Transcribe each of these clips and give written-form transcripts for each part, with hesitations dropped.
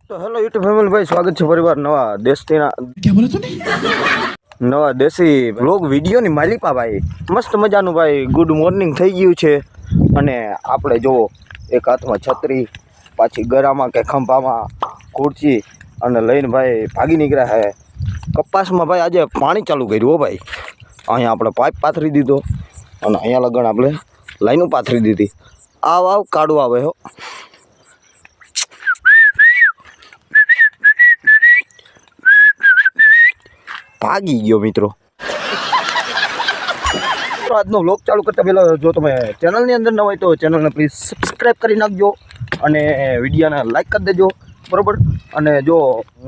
તો hello YouTube family ભાઈ, સ્વાગત છે ફરીવાર નવા નવા દેશી વ્લોગ વિડીયોની માલિપા ભાઈ. મસ્ત મજાનું ભાઈ ગુડ મોર્નિંગ થઈ ગયું છે. અને આપણે જુઓ, એક હાથમાં છત્રી, પાછી ગરામાં કે ખંભામાં ખુરચી અને લઈને ભાઈ ભાગી નીકળ્યા છે. કપાસમાં ભાઈ આજે પાણી ચાલુ કર્યું હો ભાઈ. અહીંયા આપણે પાઇપ પાથરી દીધો અને અહીંયા લગણ આપણે લાઈનો પાથરી દીધી. આવ કાઢું આવે હો. ભાગી ગયો મિત્રો. આજનો વ્લોગ ચાલુ કરતા પહેલાં જો તમે ચેનલની અંદર ન હોય તો ચેનલને પ્લીઝ સબસ્ક્રાઈબ કરી નાખજો અને વિડીયોને લાઈક કરી દેજો, બરાબર. અને જો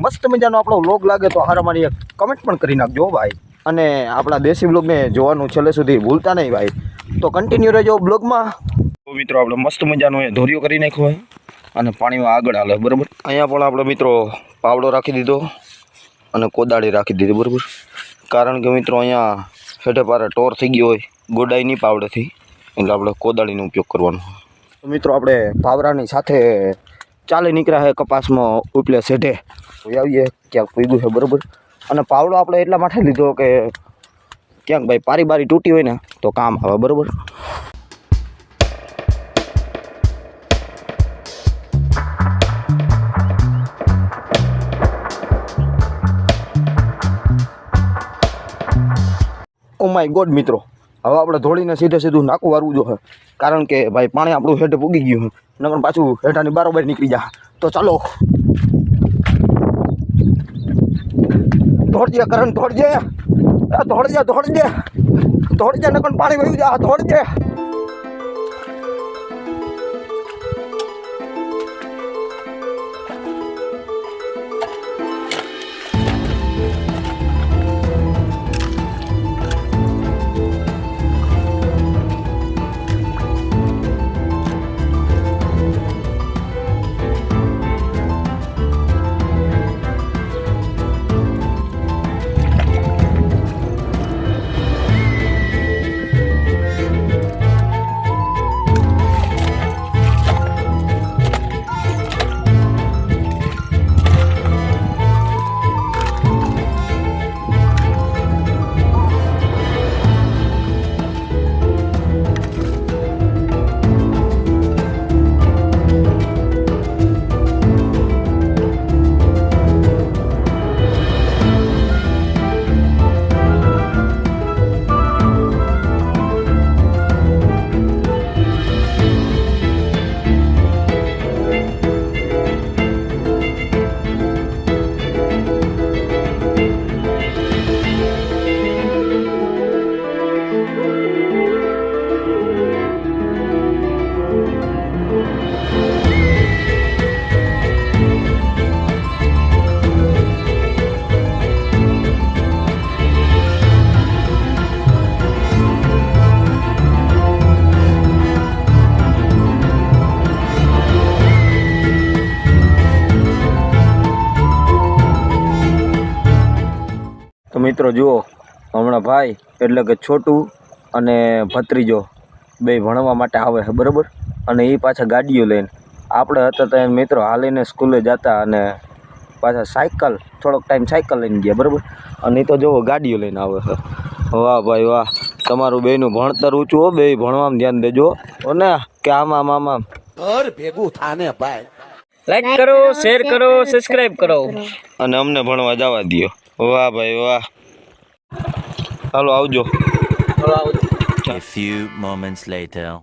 મસ્ત મજાનો આપણો વ્લોગ લાગે તો હારા મારી એક કમેન્ટ પણ કરી નાખજો ભાઈ. અને આપણા દેશી વ્લોગને જોવાનું છેલ્લે સુધી ભૂલતા નહીં ભાઈ. તો કન્ટિન્યુ રહેજો બ્લોગમાં. તો મિત્રો આપણે મસ્ત મજાનો એ ધોરિયો કરી નાખ્યો હોય અને પાણીમાં આગળ હાલે, બરાબર. અહીંયા પણ આપણે મિત્રો પાવડો રાખી દીધો અને કોદાળી રાખી દીધી, બરાબર. કારણ કે મિત્રો અહીંયા હેઠે પારે ટોર થઈ ગયો હોય ગોડાઈ નહીં પાવડેથી, એટલે આપણે કોદાળીનો ઉપયોગ કરવાનો. તો મિત્રો આપણે પાવરાની સાથે ચાલી નીકળ્યા છે કપાસમાં ઉપલે શેઢે આવીએ ક્યાંક પીધું છે, બરાબર. અને પાવડો આપણે એટલા માટે લીધો કે ક્યાંક ભાઈ પારી બારી તૂટી હોય ને તો કામ આવે, બરાબર. ઓ માય ગોડ મિત્રો, હવે આપણે ધોળીને સીધું નાકું વારવું જોઈએ, કારણ કે ભાઈ પાણી આપણું હેઠે પૂગી ગયું છે, નકર પાછું હેઠાની બારોબાર નીકળી જાય. તો ચાલો દોડજે કરણ, દોડજે, નકર પાણી વહી જાય. દોડજે. તો મિત્રો જુઓ, હમણાં ભાઈ એટલે કે છોટું અને ભત્રીજો બે ભણવા માટે આવે છે, બરાબર. અને એ પાછા ગાડીઓ લઈને, આપણે હતા ત્યાં મિત્રો હાલીને સ્કૂલે જતા અને પાછા સાયકલ થોડોક ટાઈમ સાયકલ લઈને ગયા, બરાબર. અને એ તો જુઓ ગાડીઓ લઈને આવે છે. વાહ ભાઈ વાહ, તમારું બેયનું ભણતર ઊંચું હો, બે ભણવામાં ધ્યાન દેજો ને કે આમાં ભેગું થાને ભાઈ. લાઈક કરો, શેર કરો, સબસ્ક્રાઇબ કરો અને અમને ભણવા જવા દો. વાહ ભાઈ વાહ. હાલો આવજો. A few moments later.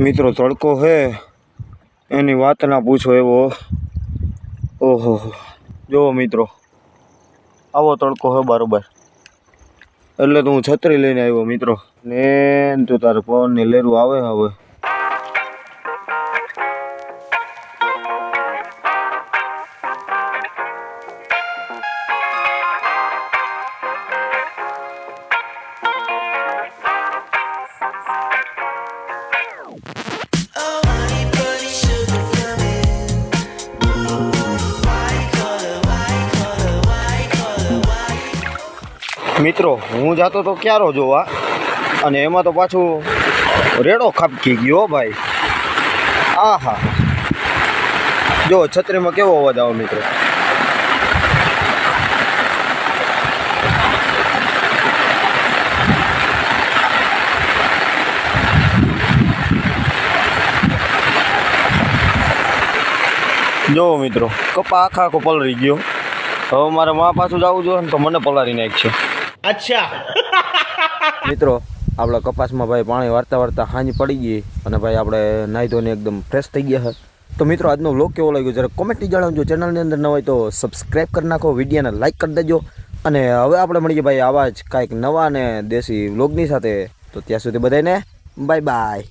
મિત્રો તડકો હે એની વાત ના પૂછો એવો. ઓહો જો મિત્રો આવો તડકો હે બરોબર, એટલે તો હું છત્રી લઈને આવ્યો મિત્રો. ને તું તારે પવનની લેરું આવે હવે. મિત્રો હું જાતો તો ક્યારો જોવા, અને એમાં તો પાછું રેડો ખાબકી ગયો ભાઈ. આહા જો છત્રીમાં કેવો અવાજ આવે મિત્રો. જો મિત્રો કપા આખો પલળી ગયો. હવે મારે માં પાછું જવું જોઈએ ને તો મને પલાળી નાખશે. अच्छा મિત્રો આપણા કપાસમાં ભાઈ પાણી વારતા વારતા હાંજ પડી ગઈ, અને ભાઈ આપણે નાહી ધોઈને એકદમ ફ્રેશ થઈ ગયા છે. તો મિત્રો આજનો વ્લોગ કેવો લાગ્યો જરા કોમેન્ટની જણાવજો. ચેનલની અંદર ન હોય તો સબસ્ક્રાઈબ કરી નાખો, વિડીયોને લાઈક કરી દેજો. અને હવે આપણે મળીએ ભાઈ આવા જ કાંઈક નવા અને દેશી વ્લોગની સાથે. તો ત્યાં સુધી બધાને બાય બાય.